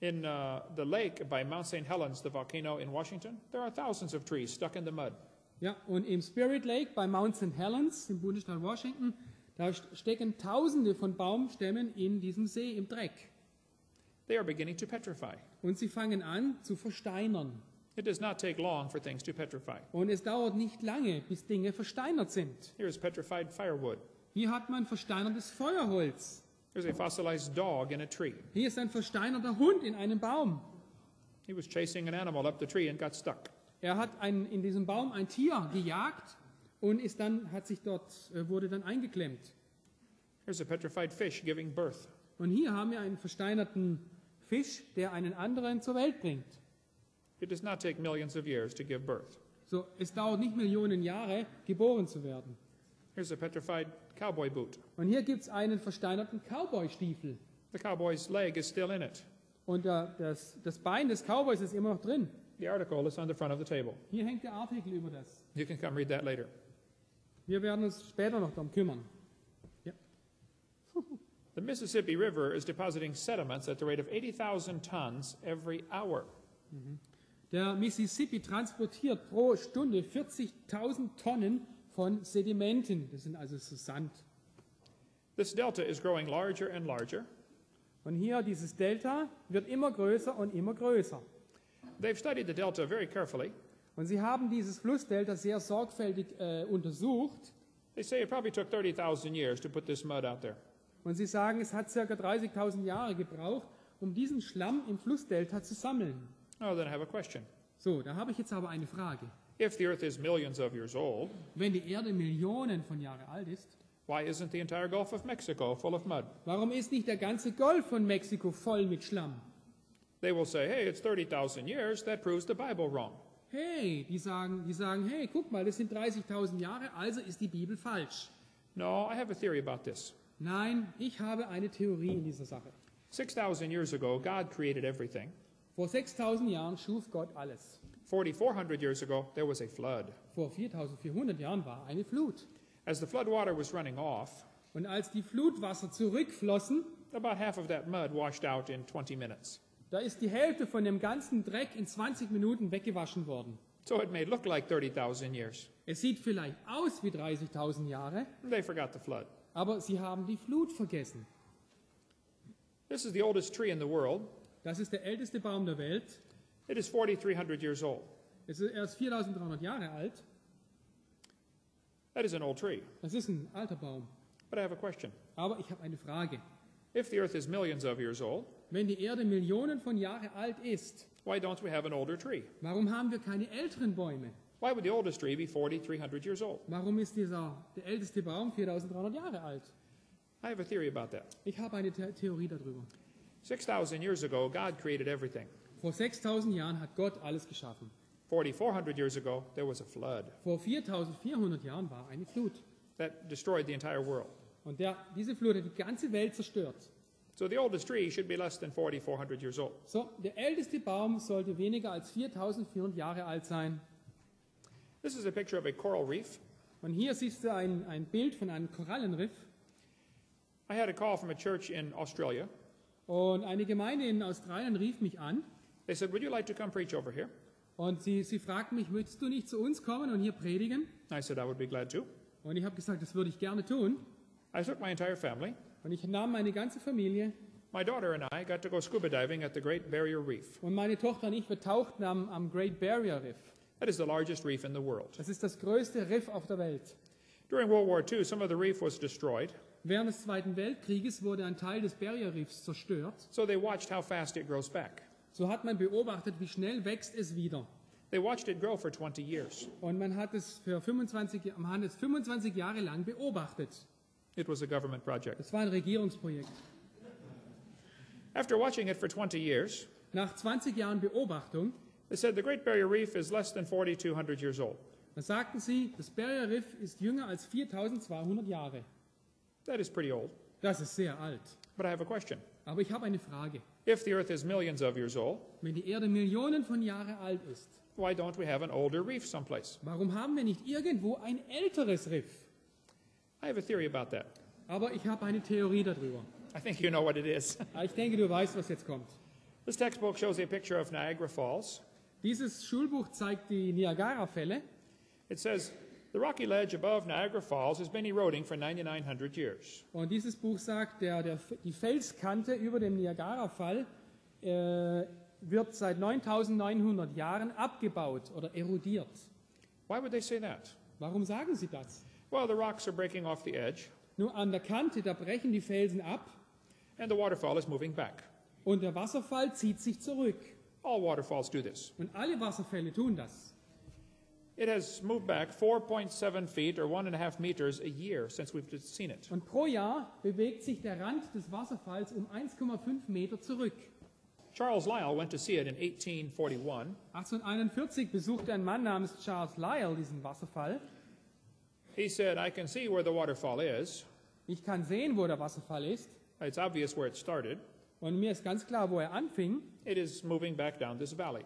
In the lake by Mount St. Helens, the volcano in Washington, there are thousands of trees stuck in the mud. Ja, und im Spirit Lake bei Mount St. Helens im Bundesstaat Washington, da stecken Tausende von Baumstämmen in diesem See im Dreck. They are beginning to petrify. Und sie fangen an zu versteinern. It does not take long for things to petrify. Und es dauert nicht lange, bis Dinge versteinert sind. Here is petrified firewood. Hier hat man versteinertes Feuerholz. There's a fossilized dog in a tree. Hier ist ein versteinerter Hund in einem Baum. He was chasing an animal up the tree and got stuck. Er hat in diesem Baum ein Tier gejagt und wurde dann eingeklemmt. Here's a petrified fish giving birth. Und hier haben wir einen versteinerten Fisch, der einen anderen zur Welt bringt. It does not take millions of years to give birth. So, es dauert nicht Millionen Jahre, geboren zu werden. Here's a petrified cowboy boot. Und hier gibt es einen versteinerten Cowboy-Stiefel. The cowboy's leg is still in it. Und das Bein des Cowboys ist immer noch drin. The article is on the front of the table. Hier hängt der Artikel über das. You can come read that later. Wir werden uns später noch darum kümmern. Ja. The Mississippi River is depositing sediments at the rate of 80,000 tons every hour. Der Mississippi transportiert pro Stunde 40.000 Tonnen von Sedimenten. Das sind also so Sand. This delta is growing larger and larger. Und hier, dieses Delta, wird immer größer und immer größer. They've studied the delta very carefully. Und sie haben dieses Flussdelta sehr sorgfältig untersucht. They say it probably took 30,000 years to put this mud out there. Und sie sagen, es hat ca. 30.000 Jahre gebraucht, um diesen Schlamm im Flussdelta zu sammeln. Oh, then I have a question. So, da habe ich jetzt aber eine Frage. If the earth is millions of years old, Wenn die Erde Millionen von Jahren alt ist, why isn't the entire Gulf of Mexico full of mud? warum ist nicht der ganze Golf von Mexiko voll mit Schlamm? They will say, hey, it's 30,000 years. That proves the Bible wrong. Hey, die sagen, hey, guck mal, das sind 30.000 Jahre, also ist die Bibel falsch. No, I have a theory about this. Nein, ich habe eine Theorie in dieser Sache. 6,000 years ago, God created everything. Vor 6.000 Jahren schuf Gott alles. 4,400 years ago, there was a flood. Vor 4.400 Jahren war eine Flut. As the flood water was running off, Und als die Flutwasser zurückflossen, about half of that mud washed out in 20 minutes. da ist die Hälfte von dem ganzen Dreck in 20 Minuten weggewaschen worden. So it may look like 30,000 years. Es sieht vielleicht aus wie 30.000 Jahre, They forgot the flood. aber sie haben die Flut vergessen. This is the oldest tree in the world. Das ist der älteste Baum der Welt. It is 4,300 years old. Er ist 4.300 Jahre alt. That is an old tree. Das ist ein alter Baum. But I have a question. Aber ich habe eine Frage. If the earth is millions of years old, Wenn die Erde Millionen von Jahren alt ist, why don't we have an older tree? warum haben wir keine älteren Bäume? Why would the oldest tree be 4,300 years old? Warum ist der älteste Baum 4.300 Jahre alt? I have a theory about that. Ich habe eine Theorie darüber. 6,000 years ago, God created everything. Vor 6.000 Jahren hat Gott alles geschaffen. 4,400 years ago, there was a flood Vor 4.400 Jahren war eine Flut. that destroyed the entire world. Und diese Flut hat die ganze Welt zerstört. So the oldest tree should be less than 4,400 years old. So, der älteste Baum sollte weniger als 4.400 Jahre alt sein. This is a picture of a coral reef. Und hier siehst du ein Bild von einem Korallenriff. I had a call from a church in Australia. Und eine Gemeinde in Australien rief mich an. They said, would you like to come preach over here? Und sie fragten mich, möchtest du nicht zu uns kommen und hier predigen? I said, I would be glad to. Und ich habe gesagt, das würde ich gerne tun. I took my entire family. Und ich nahm meine ganze Familie. My daughter and I got to go scuba diving at the Great Barrier Reef. Und meine Tochter und ich, wir tauchten am Great Barrier Reef. That is the largest reef in the world. Das ist das größte Riff auf der Welt. During World War II, some of the reef was destroyed, Während des Zweiten Weltkrieges wurde ein Teil des Barrier Reefs zerstört. so they watched how fast it grows back. So hat man beobachtet, wie schnell wächst es wieder. They watched it grow for 20 years. Und man hat es 25 Jahre lang beobachtet. It was a government project. Das war ein Regierungsprojekt. After watching it for 20 years, Nach 20 Jahren Beobachtung, they said the Great Barrier Reef is less than 4,200 years old. da sagten sie, das Barrier Reef ist jünger als 4.200 Jahre. That is pretty old. Das ist sehr alt. But I have a question. Aber ich habe eine Frage. If the Earth is millions of years old, Wenn die Erde Millionen von Jahren alt ist, why don't we have an older reef someplace? warum haben wir nicht irgendwo ein älteres Riff? I have a theory about that. Aber ich habe eine Theorie darüber. I think you know what it is. Ich denke, du weißt, was jetzt kommt. This textbook shows a picture of Niagara Falls. Dieses Schulbuch zeigt die Niagara-Fälle. It says, the rocky ledge above Niagara Falls has been eroding for 9,900 years. Und dieses Buch sagt, die Felskante über dem Niagara-Fall wird seit 9.900 Jahren abgebaut oder erodiert. Why would they say that? Warum sagen sie das? Well, the rocks are breaking off the edge, Nur an der Kante, da brechen die Felsen ab and the waterfall is moving back. und der Wasserfall zieht sich zurück. All waterfalls do this. Und alle Wasserfälle tun das. It has moved back 4.7 feet or 1.5 meters a year since we've seen it. Und pro Jahr bewegt sich der Rand des Wasserfalls um 1,5 Meter zurück. Charles Lyell went to see it in 1841. 1841 besuchte ein Mann namens Charles Lyell diesen Wasserfall. He said, I can see where the waterfall is. Ich kann sehen, wo der Wasserfall ist. It's obvious where it started. Und mir ist ganz klar, wo er anfing. It is moving back down this valley.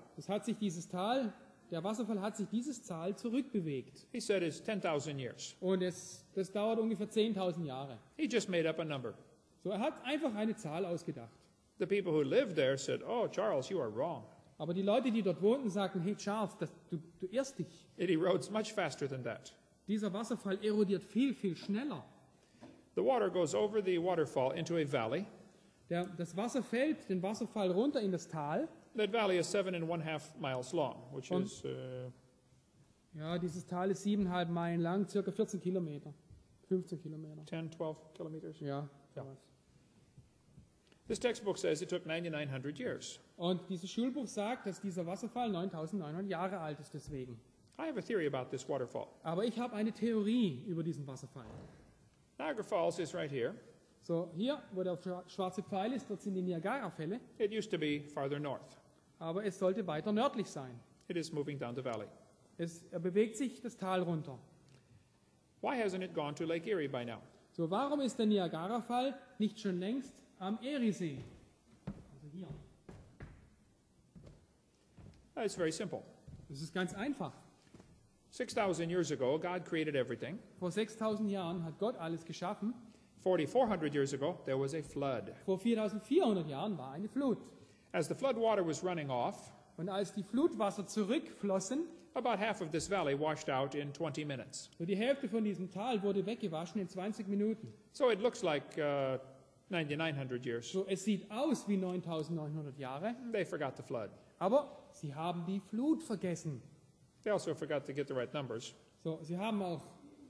Der Wasserfall hat sich dieses Tal zurückbewegt. He said it's 10,000 years. Und das dauert ungefähr 10.000 Jahre. He just made up a number. So, er hat einfach eine Zahl ausgedacht. The people who lived there said, oh, Charles, you are wrong. Aber die Leute, die dort wohnten, sagten, hey Charles, du irrst dich. It erodes much faster than that. Dieser Wasserfall erodiert viel, viel schneller. The water goes over the waterfall into a valley. Das Wasser fällt den Wasserfall runter in das Tal. That valley is 7.5 miles long, which is Ja, dieses Tal ist 7,5 Meilen lang, circa 14 Kilometer. 15 Kilometer. 10, 12 kilometers. Ja, Ja. sowas. This textbook says it took 9,900 years. Und dieses Schulbuch sagt, dass dieser Wasserfall 9.900 Jahre alt ist deswegen. I have a theory about this waterfall. Aber ich habe eine Theorie über diesen Wasserfall. Niagara Falls is right here. So, hier, wo der schwarze Pfeil ist, dort sind die Niagara-Fälle. It used to be farther north. Aber es sollte weiter nördlich sein. It is moving down the valley. Er bewegt sich das Tal runter. Why hasn't it gone to Lake Erie by now? So, warum ist der Niagara-Fall nicht schon längst am Eriesee? Also hier. It's very simple. Das ist ganz einfach. 6,000 years ago, God created everything. Vor 6.000 Jahren hat Gott alles geschaffen. 4,400 years ago, there was a flood. Vor 4.400 Jahren war eine Flut. As the flood water was running off, Und als die Flutwasser zurückflossen, about half of this valley washed out in 20 minutes. so die Hälfte von diesem Tal wurde weggewaschen in 20 Minuten. So it looks like 9,900 years. So, es sieht aus wie 9.900 Jahre, They forgot the flood. aber sie haben die Flut vergessen. They also forgot to get the right numbers. So, sie haben auch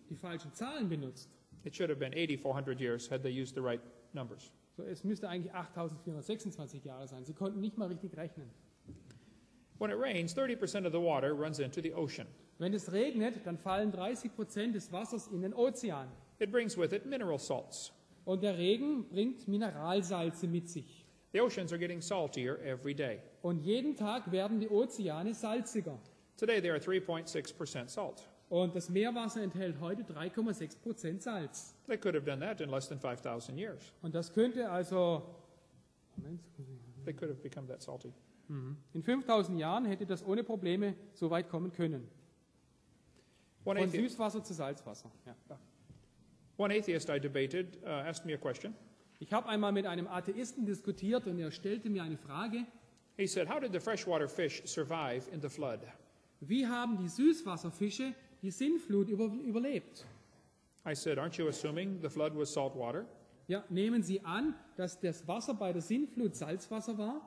die falschen Zahlen benutzt. It should have been 8,400 years had they used the right numbers. So, es müsste eigentlich 8.426 Jahre sein. Sie konnten nicht mal richtig rechnen. When it rains, 30% of the water runs into the ocean. Wenn es regnet, dann fallen 30% des Wassers in den Ozean. It brings with it mineral salts. Und der Regen bringt Mineralsalze mit sich. The oceans are getting saltier every day. Und jeden Tag werden die Ozeane salziger. Today they are 3.6% salt. Und das Meerwasser enthält heute 3,6% Salz. They could have done that in less than 5,000 years. Und das könnte also, They could have become that salty. in 5.000 Jahren hätte das ohne Probleme so weit kommen können. One, Von athe- Süßwasser zu Salzwasser. Ja. one atheist I debated asked me a question. Ich habe einmal mit einem Atheisten diskutiert und er stellte mir eine Frage. He said, how did the freshwater fish survive in the flood? Wie haben die Süßwasserfische die Sintflut überlebt? I said, aren't you assuming the flood was salt water? Ja, nehmen Sie an, dass das Wasser bei der Sintflut Salzwasser war?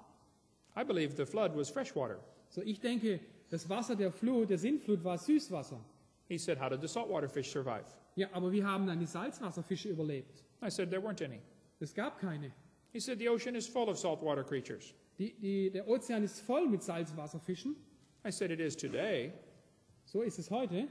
I believe the flood was freshwater. So, ich denke, das Wasser der Sintflut war Süßwasser. He said, how did the saltwater fish survive? Ja, aber wie haben dann die Salzwasserfische überlebt? I said, there weren't any. Es gab keine. He said, the ocean is full of saltwater creatures. Der Ozean ist voll mit Salzwasserfischen. I said, it is today. So ist es heute.